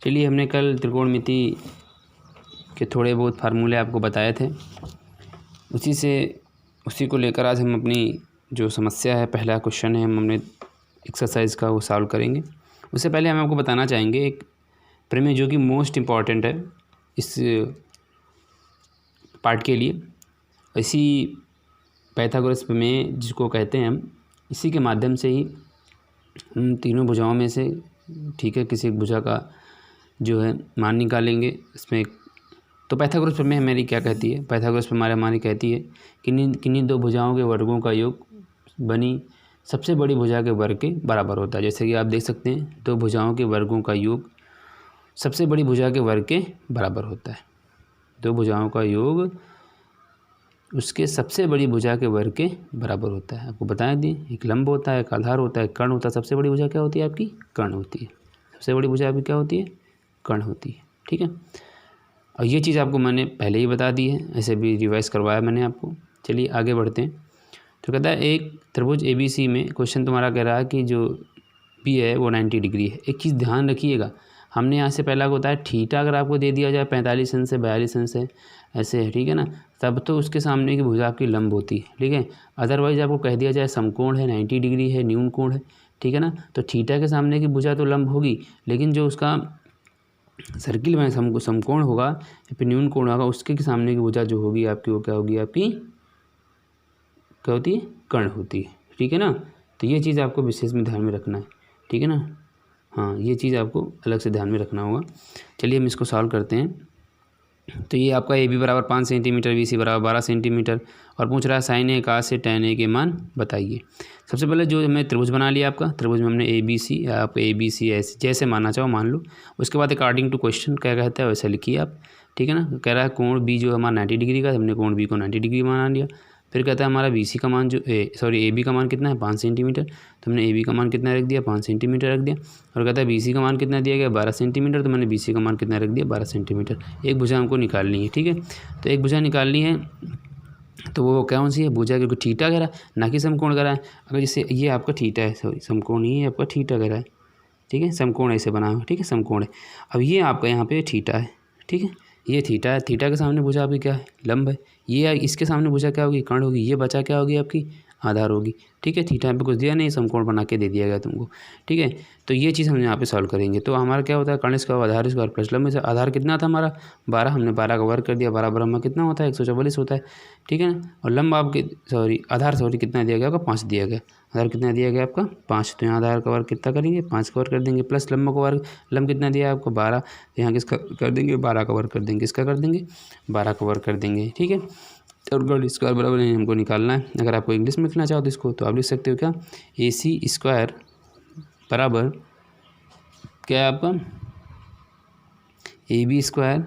चलिए, हमने कल त्रिकोणमिति के थोड़े बहुत फार्मूले आपको बताए थे, उसी को लेकर आज हम अपनी जो समस्या है, पहला क्वेश्चन है, हम हमने एक्सरसाइज का वो सॉल्व करेंगे। उससे पहले हम आपको बताना चाहेंगे एक प्रमेय जो कि मोस्ट इम्पॉर्टेंट है इस पार्ट के लिए। इसी पाइथागोरस प्रमेय जिसको कहते हैं हम, इसी के माध्यम से ही हम तीनों भुजाओं में से, ठीक है, किसी एक भुजा का जो है मान निकालेंगे। इसमें तो पाइथागोरस प्रमेय हमारी क्या कहती है, पाइथागोरस प्रमेय हमारी कहती है कि किन्हीं दो भुजाओं के वर्गों का योग बनी सबसे बड़ी भुजा के वर्ग के बराबर होता है। जैसे कि आप देख सकते हैं, दो भुजाओं के वर्गों का योग सबसे बड़ी भुजा के वर्ग के बराबर होता है। दो भुजाओं का योग उसके सबसे बड़ी भुजा के वर्ग के बराबर होता है। आपको बताया दी, एक लंब होता है, एक आधार होता है, कर्ण होता है। सबसे बड़ी भुजा क्या होती है आपकी? कर्ण होती है। सबसे बड़ी भुजा आपकी क्या होती है? कर्ण होती है। ठीक है, और ये चीज़ आपको मैंने पहले ही बता दी है, ऐसे भी रिवाइज करवाया मैंने आपको। चलिए आगे बढ़ते हैं। तो कहता है एक त्रिभुज ABC में क्वेश्चन तुम्हारा कह रहा है कि जो B है वो 90 डिग्री है। एक चीज़ ध्यान रखिएगा, हमने यहाँ से पहला को बताया थीटा अगर आपको दे दिया जाए 45 अंश से 42 अंश से ऐसे है, ठीक है ना, तब तो उसके सामने की भुजा आपकी लंब होती है, ठीक है। अदरवाइज आपको कह दिया जाए समकोण है, 90 डिग्री है, न्यून कोण है, ठीक है ना, तो थीटा के सामने की भुजा तो लंब होगी, लेकिन जो उसका सर्किल में समकोण होगा या फिर न्यून कोण होगा, उसके सामने की भुजा जो होगी आपकी, वो क्या होगी आपकी? क्या होती है? कर्ण होती है, ठीक है ना। तो ये चीज़ आपको विशेष में ध्यान में रखना है, ठीक है ना। हाँ, ये चीज़ आपको अलग से ध्यान में रखना होगा। चलिए हम इसको सॉल्व करते हैं। तो ये आपका AB बराबर 5 सेंटीमीटर, BC बराबर 12 सेंटीमीटर, और पूछ रहा है साइन ए का से tan ए के मान बताइए। सबसे पहले जो हमने त्रिभुज बना लिया, आपका त्रिभुज में हमने ABC, आप ABC ऐसे जैसे मानना चाहो मान लो। उसके बाद अकॉर्डिंग टू क्वेश्चन क्या कहता है वैसा लिखिए आप, ठीक है ना। कह रहा है कोण B जो हमारा 90 डिग्री का, हमने कोण B को 90 डिग्री बना लिया। फिर कहता है हमारा BC का मान जो AB का मान कितना है? 5 सेंटीमीटर। तो हमने AB का मान कितना रख दिया? 5 सेंटीमीटर रख दिया। और कहता है BC का मान कितना दिया गया? 12 सेंटीमीटर। तो मैंने BC का मान कितना रख दिया? 12 सेंटीमीटर। एक भुजा हमको निकालनी है, ठीक है। तो एक भुजा निकालनी है, तो वो कौन सी है भुजा? क्योंकि थीटा कह रहा है, ना कि समकोण कह रहा है। अगर जैसे ये आपका थीटा है, सॉरी समकोण ही है, आपका थीटा कह रहा है, ठीक है, समकोण ऐसे बना हुआ, ठीक है, समकोण है। अब ये आपका यहाँ पे थीटा है, ठीक है, ये थीटा है, थीटा के सामने भुजा आपकी क्या है? लंब है। ये इसके सामने भुजा क्या होगी? कर्ण होगी। ये बचा क्या होगी आपकी? आधार होगी, ठीक है। थीटा पे कुछ दिया नहीं, समकोण बना के दे दिया गया तुमको, ठीक है। तो ये चीज़ हम यहाँ पे सॉल्व करेंगे। तो हमारा क्या होता है? कर्ण स्क्वायर आधार स्क्वायर प्लस लंब से। आधार कितना था हमारा? 12, हमने 12 का वर्ग कर दिया। 12 ब्रह्मा कितना होता है? 144 होता है, ठीक है ना। और लंब आपके आधार कितना दिया गया आपका? 5 दिया गया। आधार कितना दिया गया आपका? 5। तो यहाँ आधार का वर्ग कितना करेंगे? 5 का वर्ग कर देंगे, प्लस लंब का वर्ग। लंब कितना दिया है आपको? 12। तो यहाँ किसका कर देंगे? 12 का वर्ग कर देंगे। इसका कर देंगे 12 का वर्ग कर देंगे, ठीक है। और कर्ण स्क्वायर बराबर हमको निकालना है। अगर आपको इंग्लिश में लिखना चाहो तो इसको तो आप लिख सकते हो क्या? AC स्क्वायर बराबर क्या है आपका? AB स्क्वायर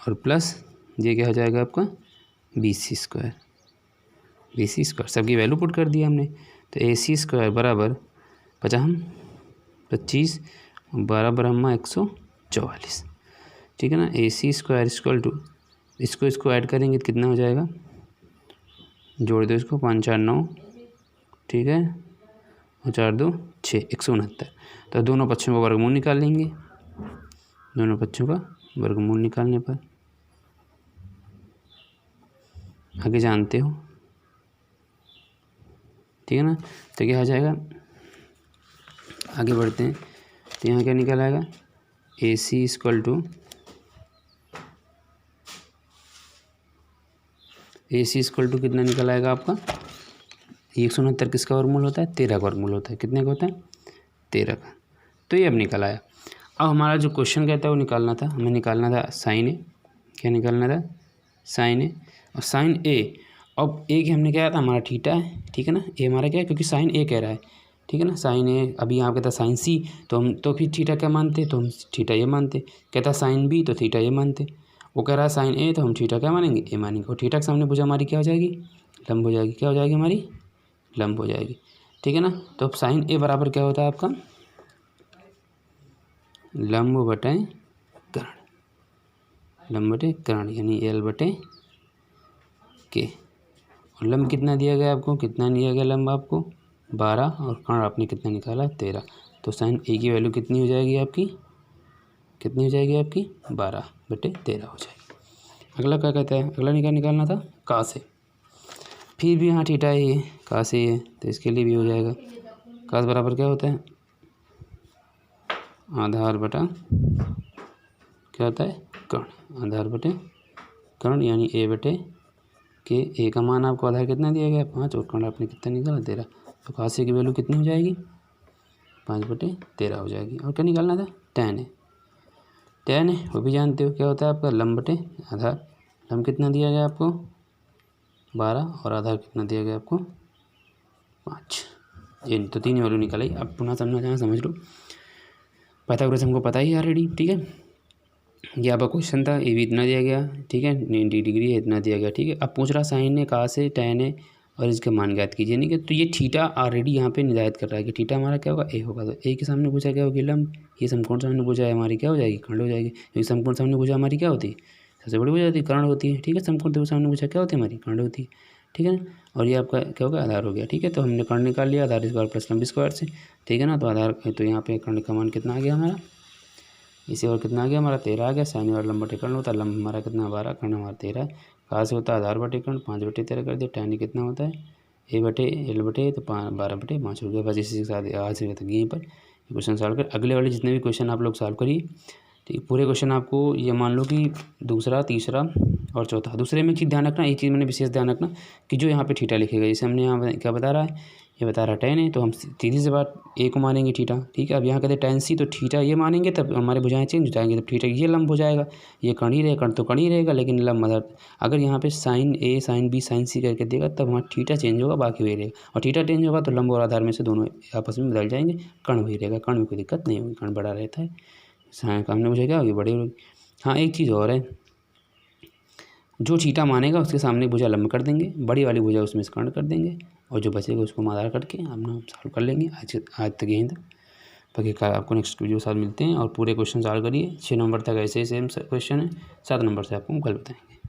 और प्लस ये क्या हो जाएगा आपका? BC square. BC स्क्वायर सबकी वैल्यू पुट कर दिया हमने। तो AC स्क्वायर बराबर 25 12 ब्रह्मा 144, ठीक है ना। AC स्क्वायर इक्वल टू इसको ऐड करेंगे तो कितना हो जाएगा? जोड़ दो इसको, 5 4 9, ठीक है, और 4 2 6, 169। तो दोनों पक्षों का वर्गमूल निकाल लेंगे। दोनों पक्षों का वर्गमूल निकालने पर आगे जानते हो, ठीक है ना। तो क्या हो जाएगा? आगे बढ़ते हैं। तो यहाँ क्या निकल आएगा? AC इक्वल टू कितना निकल आएगा आपका? 169 किसका वर्गमूल होता है? 13 का वर्गमूल होता है। कितने का होता है? 13 का। तो ये अब निकल आया। अब हमारा जो क्वेश्चन कहता है वो निकालना था, हमें निकालना था साइन ए। क्या निकालना था? साइन ए। और साइन ए, अब ए की हमने क्या था? हमारा थीटा है, ठीक है ना। ए हमारा क्या है? क्योंकि साइन ए कह रहा है, ठीक है ना। साइन ए, अभी यहाँ कहता साइन सी, तो हम तो फिर थीटा क्या मानते? तो हम थीटा ये मानते। कहता साइन बी, तो थीटा ये मानते। वो कह रहा है साइन ए, तो हम थीटा क्या मानेंगे? ए मानेंगे। और थीटा के सामने भुजा हमारी क्या हो जाएगी? लंब हो जाएगी। क्या हो जाएगी हमारी? लंब हो जाएगी, ठीक है ना। तो अब साइन ए बराबर क्या होता है आपका? लंब बटे कर्ण। लंब बटे कर्ण यानी L बटे के। और लंब कितना दिया गया आपको? कितना दिया गया लंब आपको? 12, और कर्ण आपने कितना निकाला? 13। तो साइन ए की वैल्यू कितनी हो जाएगी आपकी? कितनी हो जाएगी आपकी 12/13 हो जाएगी। अगला क्या कहता है, अगला निकालना था का से। फिर भी यहाँ थीटा ही है, का से ही है, तो इसके लिए भी हो जाएगा। का बराबर क्या होता है, आधार बटा क्या होता है, कर्ण। आधार बटे कर्ण यानी a/के। ए का मान आपको आधार कितना दिया गया 5 और कर्ण आपने कितना निकाला 13, तो का से की वैल्यू कितनी हो जाएगी 5/13 हो जाएगी। और क्या निकालना था, tan है। tan है वो भी जानते हो क्या होता है आपका लंब बटे आधार। लंब कितना दिया गया आपको 12 और आधार कितना दिया गया आपको 5। ये तो 3 वैल्यू निकाली। अब पुनः समझ लो। पाइथागोरस हमको पता ही ऑलरेडी, ठीक है। ये आपका क्वेश्चन था, ये भी इतना दिया गया, ठीक है, 90 डिग्री है इतना दिया गया, ठीक है। अब पूछ रहा साइन है, का से, tan है और इसका मान ज्ञात कीजिए, नहीं कि तो ये थीटा ऑलरेडी यहाँ पे निर्धारित कर रहा है कि थीटा हमारा क्या होगा ए होगा। तो ए के सामने पूछा क्या होगी लंब, ये समकोण सामने पूछा है हमारी क्या हो जाएगी खंड हो जाएगी, क्योंकि समकोण सामने पूछा हमारी क्या होती है सबसे बड़ी हो जाती है कर्ण होती है, ठीक है। समकोण सामने पूछा क्या होती है हमारी खंड होती है, ठीक है ना। और ये आपका क्या होगा आधार हो गया, ठीक है। तो हमने कर्ण निकाल लिया आधार स्क्वायर प्लस लंब स्क्वायर से, ठीक है ना। तो आधार तो यहाँ पे कर्ण का मान कितना आ गया हमारा, इसे और कितना आ गया हमारा 13 आ गया। साइन और लंब बटे कर्ण होता है, लंब हमारा कितना 12, कर्ण हमारा 13। कहाँ से होता है आधार बटे कर्ण 5/13 कर दिया। tan कितना होता है a/l बटे तो 12/5 हो गया। बस इसी के साथ आज से तक यहीं पर क्वेश्चन सॉल्व कर। अगले वाले जितने भी क्वेश्चन आप लोग सॉल्व करिए, ठीक। पूरे क्वेश्चन आपको ये मान लो कि दूसरा, तीसरा और चौथा। दूसरे में एक चीज़ ध्यान रखना, एक चीज़ मैंने विशेष ध्यान रखना कि जो यहाँ पे थीटा लिखेगा, जैसे हमने यहाँ क्या बता रहा है, ये बता रहा tan है, तो हम सीधी सी बात ए को मानेंगे थीटा, ठीक है। अब यहाँ कहते हैं tan c, तो थीटा ये मानेंगे तब हमारे भुजाएं चेंज हो जाएंगे, तब थीटा ये लंब हो जाएगा, ये कर्ण ही रहेगा, कर्ण तो कर्ण ही रहेगा लेकिन लंब मदर। अगर यहाँ पे साइन ए, साइन बी, साइन सी करके देगा तब हमारा थीटा चेंज होगा, बाकी वही रहेगा। और थीटा चेंज होगा तो लंब और आधार में से दोनों आपस में बदल जाएंगे, कर्ण वही रहेगा, कर्ण में कोई दिक्कत नहीं होगी, कर्ण बड़ा रहता है। साइन का हमने मुझे क्या होगी बड़ी होगी। हाँ एक चीज़ और है, जो थीटा मानेगा उसके सामने भुजा लंब कर देंगे, बड़ी वाली भुजा उसमें से कर्ण कर देंगे, और जो बचेगा उसको हम आधार करके हम सॉल्व कर लेंगे। आज तक यहीं तक, बाकी आपको नेक्स्ट वीडियो के साथ मिलते हैं। और पूरे क्वेश्चन सॉल्व करिए। 6 नंबर तक ऐसे सेम क्वेश्चन है, 7 नंबर से आपको कल बताएंगे।